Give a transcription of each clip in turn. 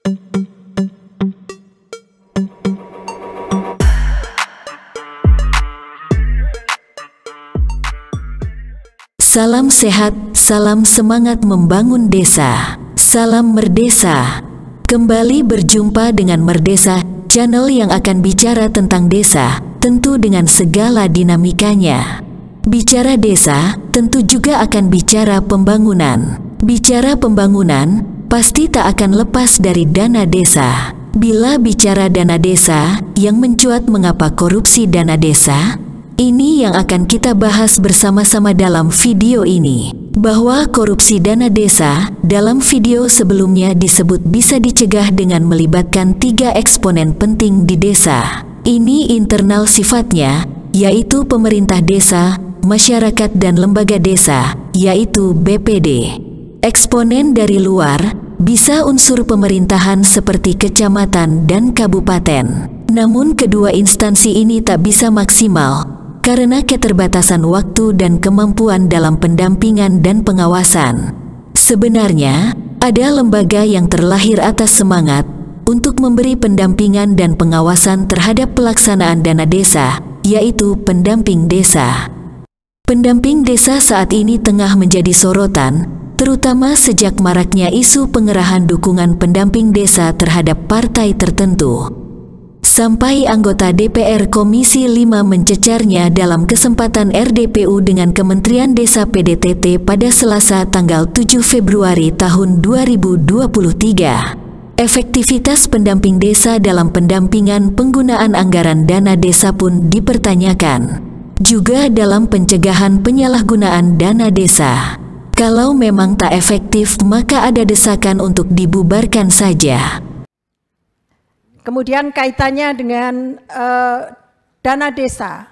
Salam sehat, salam semangat membangun desa. Salam Merdesa. Kembali berjumpa dengan Merdesa, channel yang akan bicara tentang desa, tentu dengan segala dinamikanya. Bicara desa, tentu juga akan bicara pembangunan. Bicara pembangunan, pasti tak akan lepas dari dana desa. Bila bicara dana desa, yang mencuat mengapa korupsi dana desa? Ini yang akan kita bahas bersama-sama dalam video ini. Bahwa korupsi dana desa dalam video sebelumnya disebut bisa dicegah dengan melibatkan 3 eksponen penting di desa. Ini internal sifatnya, yaitu pemerintah desa, masyarakat dan lembaga desa, yaitu BPD. Eksponen dari luar bisa unsur pemerintahan seperti kecamatan dan kabupaten. Namun kedua instansi ini tak bisa maksimal karena keterbatasan waktu dan kemampuan dalam pendampingan dan pengawasan. Sebenarnya, ada lembaga yang terlahir atas semangat untuk memberi pendampingan dan pengawasan terhadap pelaksanaan dana desa, yaitu pendamping desa. Pendamping desa saat ini tengah menjadi sorotan, terutama sejak maraknya isu pengerahan dukungan pendamping desa terhadap partai tertentu. Sampai anggota DPR Komisi 5 mencecarnya dalam kesempatan RDPU dengan Kementerian Desa PDTT pada Selasa tanggal 7 Februari tahun 2023. Efektivitas pendamping desa dalam pendampingan penggunaan anggaran dana desa pun dipertanyakan. Juga dalam pencegahan penyalahgunaan dana desa. Kalau memang tak efektif, maka ada desakan untuk dibubarkan saja. Kemudian kaitannya dengan dana desa.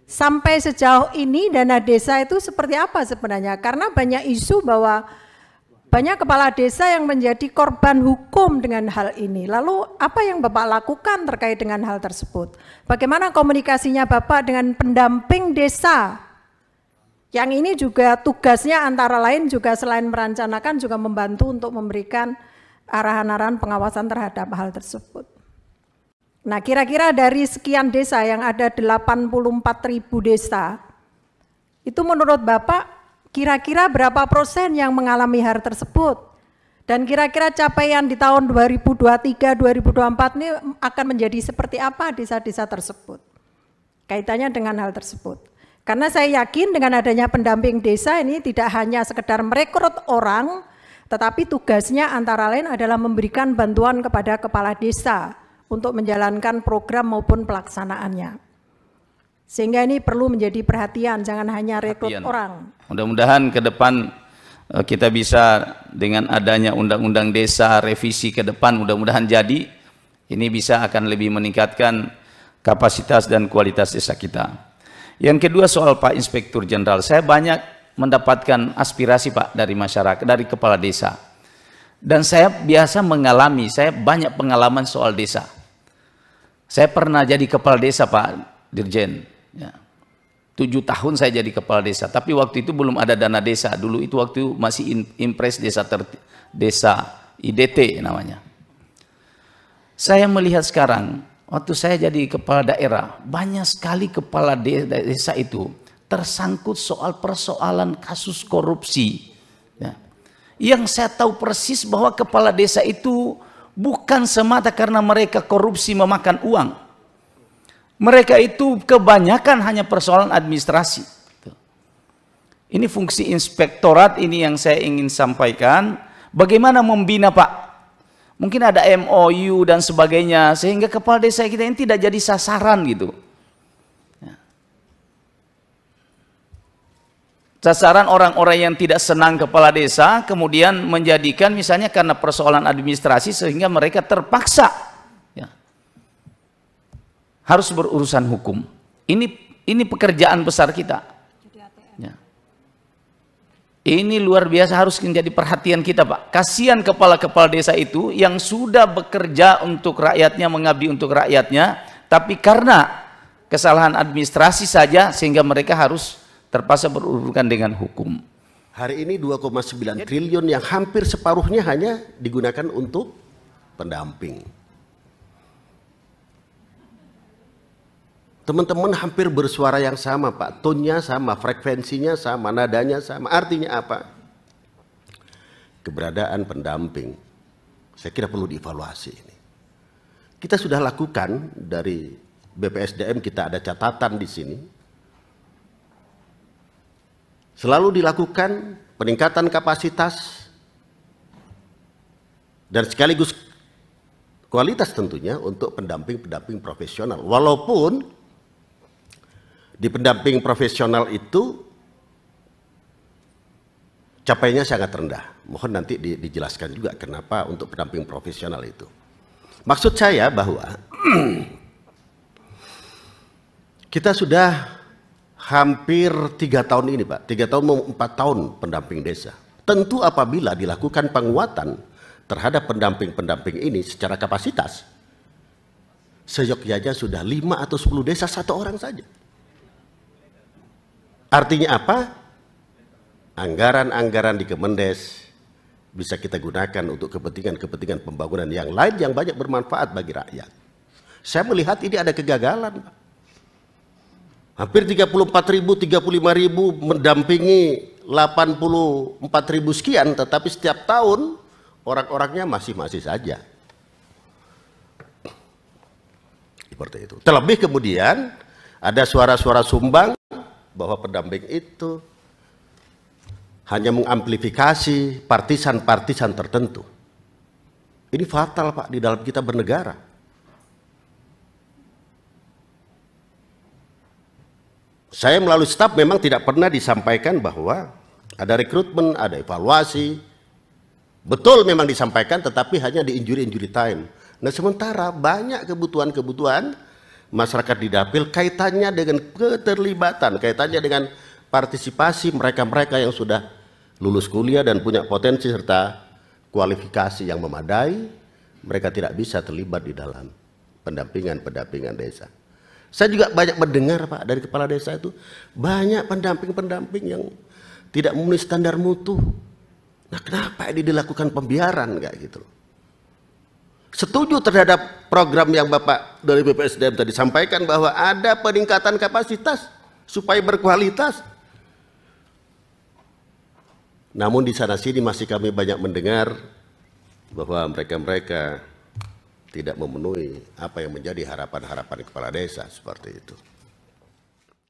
Sampai sejauh ini dana desa itu seperti apa sebenarnya? Karena banyak isu bahwa banyak kepala desa yang menjadi korban hukum dengan hal ini. Lalu apa yang Bapak lakukan terkait dengan hal tersebut? Bagaimana komunikasinya Bapak dengan pendamping desa? Yang ini juga tugasnya antara lain juga selain merencanakan juga membantu untuk memberikan arahan-arahan pengawasan terhadap hal tersebut. Nah, kira-kira dari sekian desa yang ada 84.000 desa, itu menurut Bapak kira-kira berapa persen yang mengalami hal tersebut? Dan kira-kira capaian di tahun 2023-2024 ini akan menjadi seperti apa desa-desa tersebut? Kaitannya dengan hal tersebut. Karena saya yakin dengan adanya pendamping desa ini tidak hanya sekedar merekrut orang, tetapi tugasnya antara lain adalah memberikan bantuan kepada kepala desa untuk menjalankan program maupun pelaksanaannya. Sehingga ini perlu menjadi perhatian, jangan hanya rekrut orang. Mudah-mudahan ke depan kita bisa dengan adanya undang-undang desa, revisi ke depan, mudah-mudahan jadi, ini bisa akan lebih meningkatkan kapasitas dan kualitas desa kita. Yang kedua soal Pak Inspektur Jenderal, saya banyak mendapatkan aspirasi Pak dari masyarakat, dari kepala desa. Dan saya biasa mengalami, saya banyak pengalaman soal desa. Saya pernah jadi kepala desa Pak Dirjen, ya. 7 tahun saya jadi kepala desa, tapi waktu itu belum ada dana desa. Dulu itu waktu masih impres desa IDT namanya. Saya melihat sekarang, waktu saya jadi kepala daerah, banyak sekali kepala desa itu tersangkut soal persoalan kasus korupsi. Ya. Yang saya tahu persis bahwa kepala desa itu bukan semata karena mereka korupsi memakan uang. Mereka itu kebanyakan hanya persoalan administrasi. Ini fungsi inspektorat ini yang saya ingin sampaikan. Bagaimana membina Pak? Mungkin ada MOU dan sebagainya sehingga kepala desa kita ini tidak jadi sasaran gitu. Sasaran orang-orang yang tidak senang kepala desa kemudian menjadikan misalnya karena persoalan administrasi sehingga mereka terpaksa ya, harus berurusan hukum. Ini pekerjaan besar kita. Ya. Ini luar biasa, harus menjadi perhatian kita Pak. Kasihan kepala-kepala desa itu yang sudah bekerja untuk rakyatnya, mengabdi untuk rakyatnya, tapi karena kesalahan administrasi saja sehingga mereka harus terpaksa berurusan dengan hukum. Hari ini 2,9 triliun yang hampir separuhnya hanya digunakan untuk pendamping. Teman-teman hampir bersuara yang sama, Pak. Tonnya sama, frekuensinya sama, nadanya sama. Artinya apa? Keberadaan pendamping, saya kira perlu dievaluasi ini. Kita sudah lakukan dari BPSDM, kita ada catatan di sini. Selalu dilakukan peningkatan kapasitas dan sekaligus kualitas tentunya untuk pendamping-pendamping profesional. Walaupun di pendamping profesional itu capaiannya sangat rendah. Mohon nanti dijelaskan juga kenapa untuk pendamping profesional itu. Maksud saya bahwa kita sudah hampir 3 tahun ini, Pak. 3 tahun mau 4 tahun pendamping desa. Tentu apabila dilakukan penguatan terhadap pendamping-pendamping ini secara kapasitas, seyogyanya sudah 5 atau 10 desa 1 orang saja. Artinya apa? Anggaran-anggaran di Kemendes bisa kita gunakan untuk kepentingan-kepentingan pembangunan yang lain yang banyak bermanfaat bagi rakyat. Saya melihat ini ada kegagalan, Pak. Hampir 34.000, 35.000 mendampingi 84.000 sekian, tetapi setiap tahun orang-orangnya masih saja. Seperti itu. Terlebih kemudian ada suara-suara sumbang bahwa pendamping itu hanya mengamplifikasi partisan-partisan tertentu. Ini fatal, Pak, di dalam kita bernegara. Saya melalui staf memang tidak pernah disampaikan bahwa ada rekrutmen, ada evaluasi. Betul memang disampaikan, tetapi hanya di injury time. Nah, sementara banyak kebutuhan-kebutuhan masyarakat di dapil kaitannya dengan keterlibatan, kaitannya dengan partisipasi mereka-mereka yang sudah lulus kuliah dan punya potensi serta kualifikasi yang memadai, mereka tidak bisa terlibat di dalam pendampingan desa. Saya juga banyak mendengar, Pak, dari kepala desa itu banyak pendamping-pendamping yang tidak memenuhi standar mutu. Nah, kenapa ini dilakukan pembiaran kayak gitu? Setuju terhadap program yang Bapak dari BPSDM tadi sampaikan bahwa ada peningkatan kapasitas supaya berkualitas. Namun di sana sini masih kami banyak mendengar bahwa mereka-mereka tidak memenuhi apa yang menjadi harapan-harapan kepala desa seperti itu.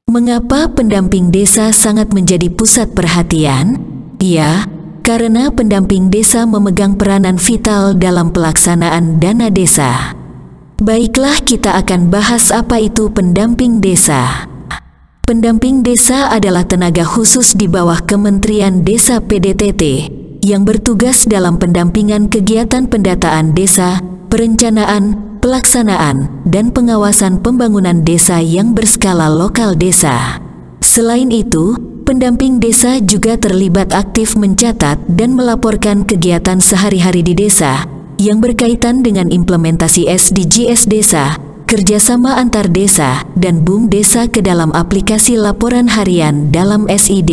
Mengapa pendamping desa sangat menjadi pusat perhatian? Ya, karena pendamping desa memegang peranan vital dalam pelaksanaan dana desa. Baiklah, kita akan bahas apa itu pendamping desa. Pendamping desa adalah tenaga khusus di bawah Kementerian Desa PDTT yang bertugas dalam pendampingan kegiatan pendataan desa, perencanaan, pelaksanaan, dan pengawasan pembangunan desa yang berskala lokal desa. Selain itu, pendamping desa juga terlibat aktif mencatat dan melaporkan kegiatan sehari-hari di desa yang berkaitan dengan implementasi SDGs desa, kerjasama antar desa, dan BUM desa ke dalam aplikasi laporan harian dalam SID.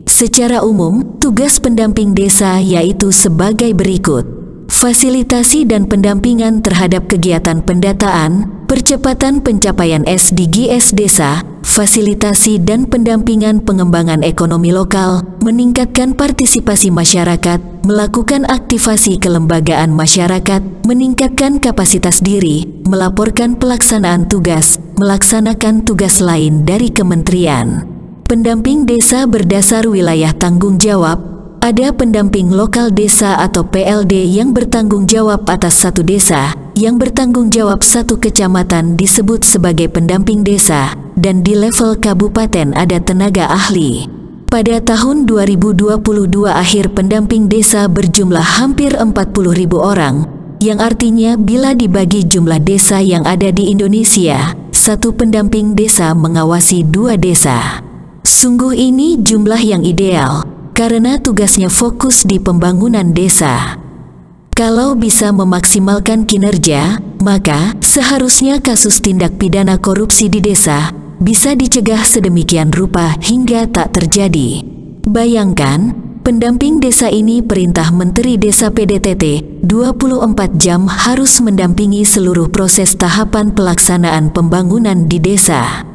Secara umum, tugas pendamping desa yaitu sebagai berikut: fasilitasi dan pendampingan terhadap kegiatan pendataan, percepatan pencapaian SDGs desa, fasilitasi dan pendampingan pengembangan ekonomi lokal, meningkatkan partisipasi masyarakat, melakukan aktivasi kelembagaan masyarakat, meningkatkan kapasitas diri, melaporkan pelaksanaan tugas, melaksanakan tugas lain dari kementerian. Pendamping desa berdasar wilayah tanggung jawab. Ada pendamping lokal desa atau PLD yang bertanggung jawab atas satu desa, yang bertanggung jawab satu kecamatan disebut sebagai pendamping desa, dan di level kabupaten ada tenaga ahli. Pada tahun 2022 akhir pendamping desa berjumlah hampir 40.000 orang, yang artinya bila dibagi jumlah desa yang ada di Indonesia, satu pendamping desa mengawasi 2 desa. Sungguh ini jumlah yang ideal, karena tugasnya fokus di pembangunan desa. Kalau bisa memaksimalkan kinerja, maka seharusnya kasus tindak pidana korupsi di desa bisa dicegah sedemikian rupa hingga tak terjadi. Bayangkan, Pendamping desa ini perintah Menteri Desa PDTT 24 jam harus mendampingi seluruh proses tahapan pelaksanaan pembangunan di desa.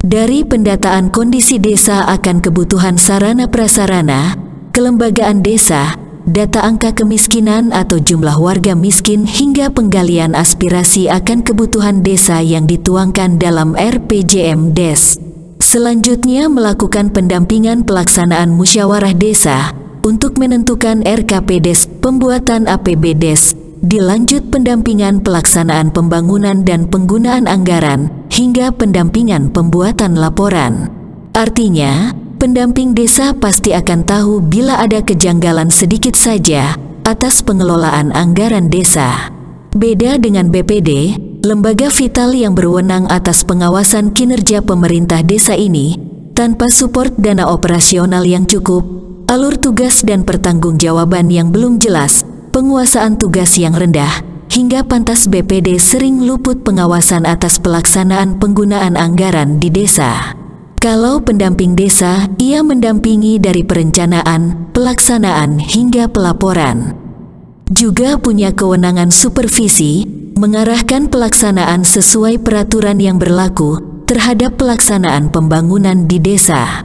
Dari pendataan kondisi desa akan kebutuhan sarana prasarana, kelembagaan desa, data angka kemiskinan atau jumlah warga miskin hingga penggalian aspirasi akan kebutuhan desa yang dituangkan dalam RPJM Des. Selanjutnya melakukan pendampingan pelaksanaan musyawarah desa untuk menentukan RKP Des, pembuatan APB Des, dilanjut pendampingan pelaksanaan pembangunan dan penggunaan anggaran, hingga pendampingan pembuatan laporan. Artinya, pendamping desa pasti akan tahu bila ada kejanggalan sedikit saja atas pengelolaan anggaran desa. Beda dengan BPD, lembaga vital yang berwenang atas pengawasan kinerja pemerintah desa ini, tanpa support dana operasional yang cukup, alur tugas dan pertanggungjawaban yang belum jelas, penguasaan tugas yang rendah, hingga pantas BPD sering luput pengawasan atas pelaksanaan penggunaan anggaran di desa. Kalau pendamping desa, ia mendampingi dari perencanaan, pelaksanaan, hingga pelaporan. Juga punya kewenangan supervisi, mengarahkan pelaksanaan sesuai peraturan yang berlaku terhadap pelaksanaan pembangunan di desa.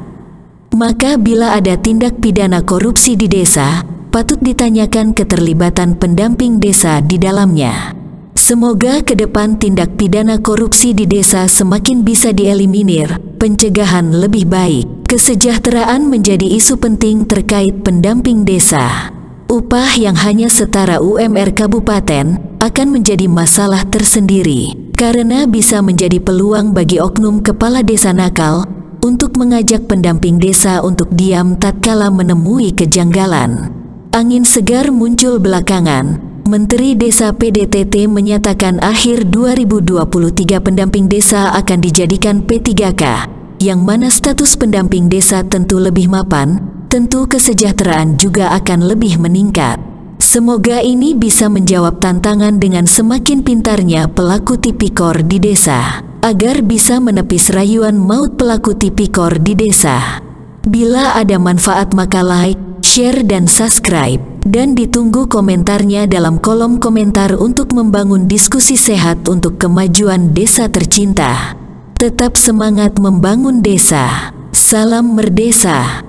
Maka bila ada tindak pidana korupsi di desa, patut ditanyakan keterlibatan pendamping desa di dalamnya. Semoga ke depan tindak pidana korupsi di desa semakin bisa dieliminir, pencegahan lebih baik, kesejahteraan menjadi isu penting terkait pendamping desa. Upah yang hanya setara UMR kabupaten akan menjadi masalah tersendiri, karena bisa menjadi peluang bagi oknum kepala desa nakal untuk mengajak pendamping desa untuk diam tatkala menemui kejanggalan. Angin segar muncul belakangan. Menteri Desa PDTT menyatakan akhir 2023 pendamping desa akan dijadikan P3K, yang mana status pendamping desa tentu lebih mapan, tentu kesejahteraan juga akan lebih meningkat. Semoga ini bisa menjawab tantangan dengan semakin pintarnya pelaku tipikor di desa, agar bisa menepis rayuan maut pelaku tipikor di desa. Bila ada manfaat maka like, share dan subscribe, dan ditunggu komentarnya dalam kolom komentar untuk membangun diskusi sehat untuk kemajuan desa tercinta. Tetap semangat membangun desa. Salam Merdesa.